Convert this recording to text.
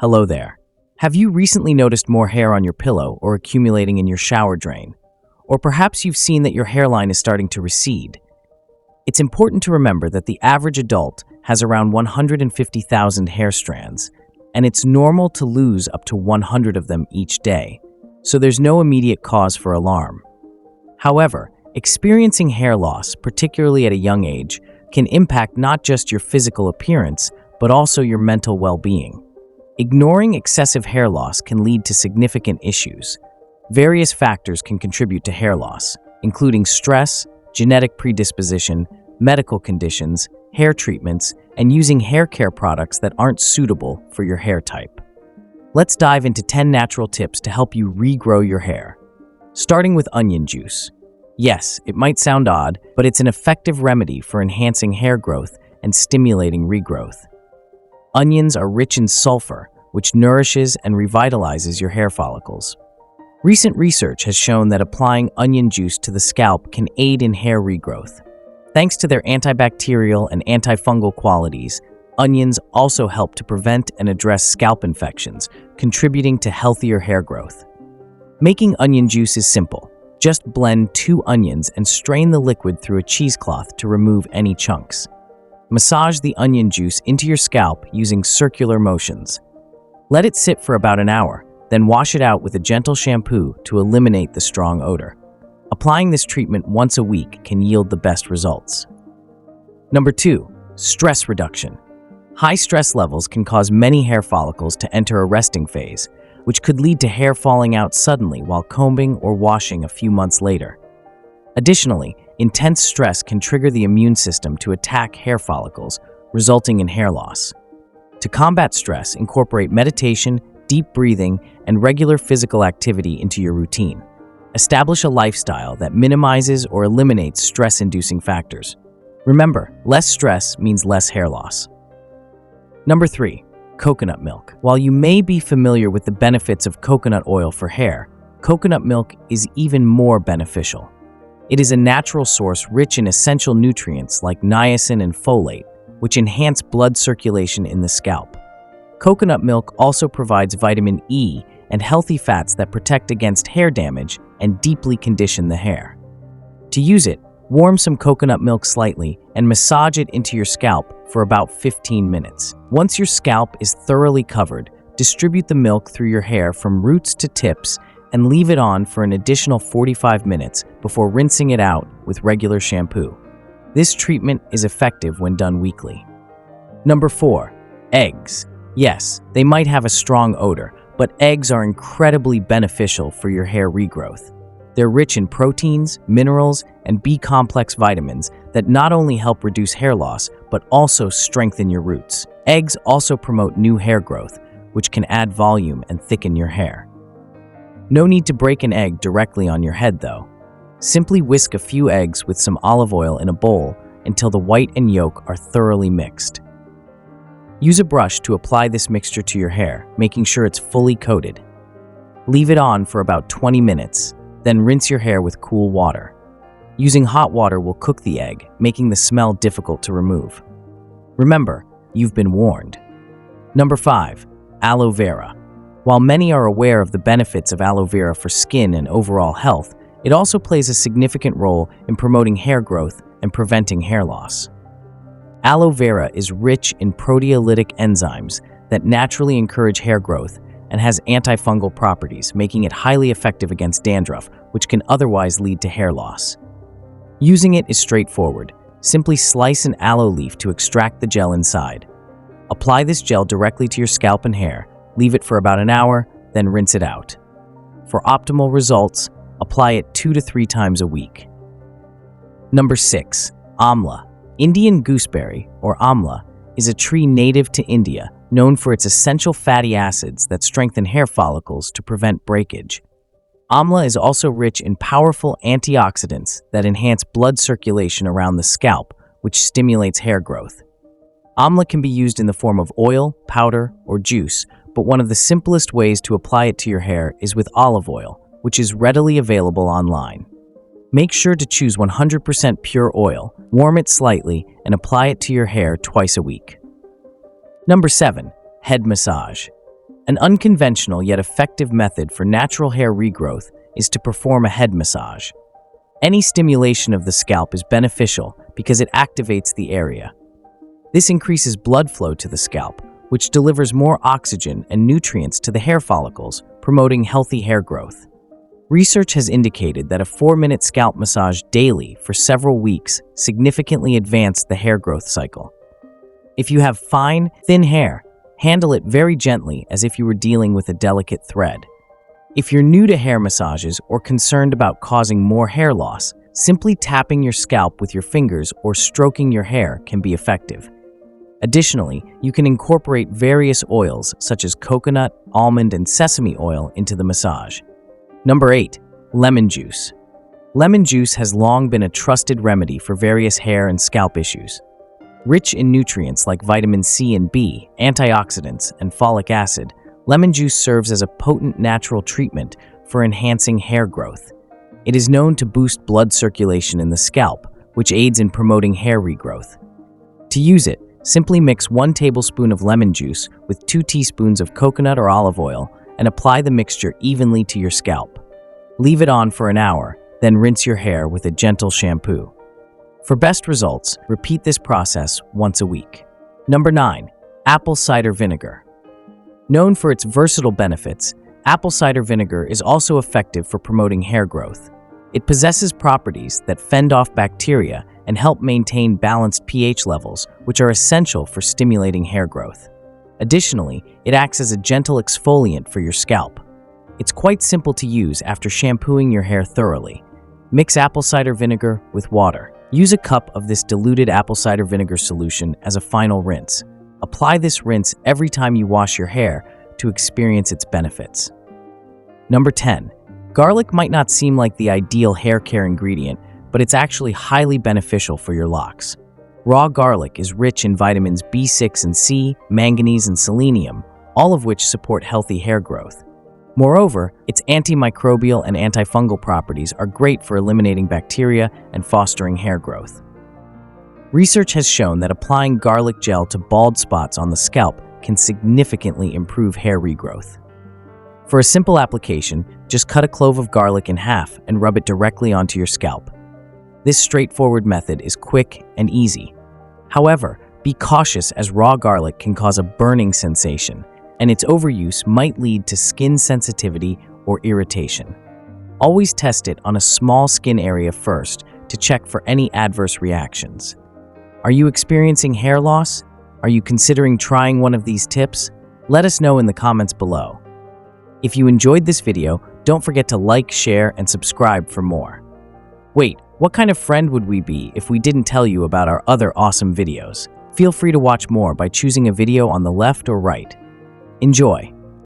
Hello there. Have you recently noticed more hair on your pillow or accumulating in your shower drain? Or perhaps you've seen that your hairline is starting to recede. It's important to remember that the average adult has around 150,000 hair strands, and it's normal to lose up to 100 of them each day, so there's no immediate cause for alarm. However, experiencing hair loss, particularly at a young age, can impact not just your physical appearance, but also your mental well-being. Ignoring excessive hair loss can lead to significant issues. Various factors can contribute to hair loss, including stress, genetic predisposition, medical conditions, hair treatments, and using hair care products that aren't suitable for your hair type. Let's dive into 10 natural tips to help you regrow your hair. Starting with onion juice. Yes, it might sound odd, but it's an effective remedy for enhancing hair growth and stimulating regrowth. Onions are rich in sulfur, which nourishes and revitalizes your hair follicles. Recent research has shown that applying onion juice to the scalp can aid in hair regrowth. Thanks to their antibacterial and antifungal qualities, onions also help to prevent and address scalp infections, contributing to healthier hair growth. Making onion juice is simple. Just blend 2 onions and strain the liquid through a cheesecloth to remove any chunks. Massage the onion juice into your scalp using circular motions. Let it sit for about an hour, then wash it out with a gentle shampoo to eliminate the strong odor. Applying this treatment once a week can yield the best results. Number 2, stress reduction. High stress levels can cause many hair follicles to enter a resting phase, which could lead to hair falling out suddenly while combing or washing a few months later. Additionally, intense stress can trigger the immune system to attack hair follicles, resulting in hair loss. To combat stress, incorporate meditation, deep breathing, and regular physical activity into your routine. Establish a lifestyle that minimizes or eliminates stress-inducing factors. Remember, less stress means less hair loss. Number 3, coconut milk. While you may be familiar with the benefits of coconut oil for hair, coconut milk is even more beneficial. It is a natural source rich in essential nutrients like niacin and folate, which enhance blood circulation in the scalp. Coconut milk also provides vitamin E and healthy fats that protect against hair damage and deeply condition the hair. To use it, warm some coconut milk slightly and massage it into your scalp for about 15 minutes. Once your scalp is thoroughly covered, distribute the milk through your hair from roots to tips and leave it on for an additional 45 minutes before rinsing it out with regular shampoo. This treatment is effective when done weekly. Number 4, eggs. Yes, they might have a strong odor, but eggs are incredibly beneficial for your hair regrowth. They're rich in proteins, minerals, and B-complex vitamins that not only help reduce hair loss, but also strengthen your roots. Eggs also promote new hair growth, which can add volume and thicken your hair. No need to break an egg directly on your head, though. Simply whisk a few eggs with some olive oil in a bowl until the white and yolk are thoroughly mixed. Use a brush to apply this mixture to your hair, making sure it's fully coated. Leave it on for about 20 minutes, then rinse your hair with cool water. Using hot water will cook the egg, making the smell difficult to remove. Remember, you've been warned. Number 5, aloe vera. While many are aware of the benefits of aloe vera for skin and overall health, it also plays a significant role in promoting hair growth and preventing hair loss. Aloe vera is rich in proteolytic enzymes that naturally encourage hair growth and has antifungal properties, making it highly effective against dandruff, which can otherwise lead to hair loss. Using it is straightforward. Simply slice an aloe leaf to extract the gel inside. Apply this gel directly to your scalp and hair, leave it for about an hour, then rinse it out. For optimal results, apply it 2 to 3 times a week. Number 6, amla. Indian gooseberry, or amla, is a tree native to India, known for its essential fatty acids that strengthen hair follicles to prevent breakage. Amla is also rich in powerful antioxidants that enhance blood circulation around the scalp, which stimulates hair growth. Amla can be used in the form of oil, powder, or juice, but one of the simplest ways to apply it to your hair is with olive oil, which is readily available online. Make sure to choose 100% pure oil, warm it slightly, and apply it to your hair twice a week. Number 7, head massage. An unconventional yet effective method for natural hair regrowth is to perform a head massage. Any stimulation of the scalp is beneficial because it activates the area. This increases blood flow to the scalp, which delivers more oxygen and nutrients to the hair follicles, promoting healthy hair growth. Research has indicated that a 4-minute scalp massage daily for several weeks significantly advanced the hair growth cycle. If you have fine, thin hair, handle it very gently as if you were dealing with a delicate thread. If you're new to hair massages or concerned about causing more hair loss, simply tapping your scalp with your fingers or stroking your hair can be effective. Additionally, you can incorporate various oils such as coconut, almond, and sesame oil into the massage. Number 8. Lemon juice. Lemon juice has long been a trusted remedy for various hair and scalp issues. Rich in nutrients like vitamin C and B, antioxidants, and folic acid, lemon juice serves as a potent natural treatment for enhancing hair growth. It is known to boost blood circulation in the scalp, which aids in promoting hair regrowth. To use it, simply mix 1 tablespoon of lemon juice with 2 teaspoons of coconut or olive oil and apply the mixture evenly to your scalp. Leave it on for an hour, then rinse your hair with a gentle shampoo. For best results, repeat this process once a week. Number 9. Apple cider vinegar. Known for its versatile benefits, apple cider vinegar is also effective for promoting hair growth. It possesses properties that fend off bacteria and help maintain balanced pH levels, which are essential for stimulating hair growth. Additionally, it acts as a gentle exfoliant for your scalp. It's quite simple to use after shampooing your hair thoroughly. Mix apple cider vinegar with water. Use a cup of this diluted apple cider vinegar solution as a final rinse. Apply this rinse every time you wash your hair to experience its benefits. Number 10. Garlic might not seem like the ideal hair care ingredient, but it's actually highly beneficial for your locks. Raw garlic is rich in vitamins B6 and C, manganese, and selenium, all of which support healthy hair growth. Moreover, its antimicrobial and antifungal properties are great for eliminating bacteria and fostering hair growth. Research has shown that applying garlic gel to bald spots on the scalp can significantly improve hair regrowth. For a simple application, just cut a clove of garlic in half and rub it directly onto your scalp. This straightforward method is quick and easy. However, be cautious as raw garlic can cause a burning sensation, and its overuse might lead to skin sensitivity or irritation. Always test it on a small skin area first to check for any adverse reactions. Are you experiencing hair loss? Are you considering trying one of these tips? Let us know in the comments below. If you enjoyed this video, don't forget to like, share, and subscribe for more. Wait, what kind of friend would we be if we didn't tell you about our other awesome videos? Feel free to watch more by choosing a video on the left or right. Enjoy!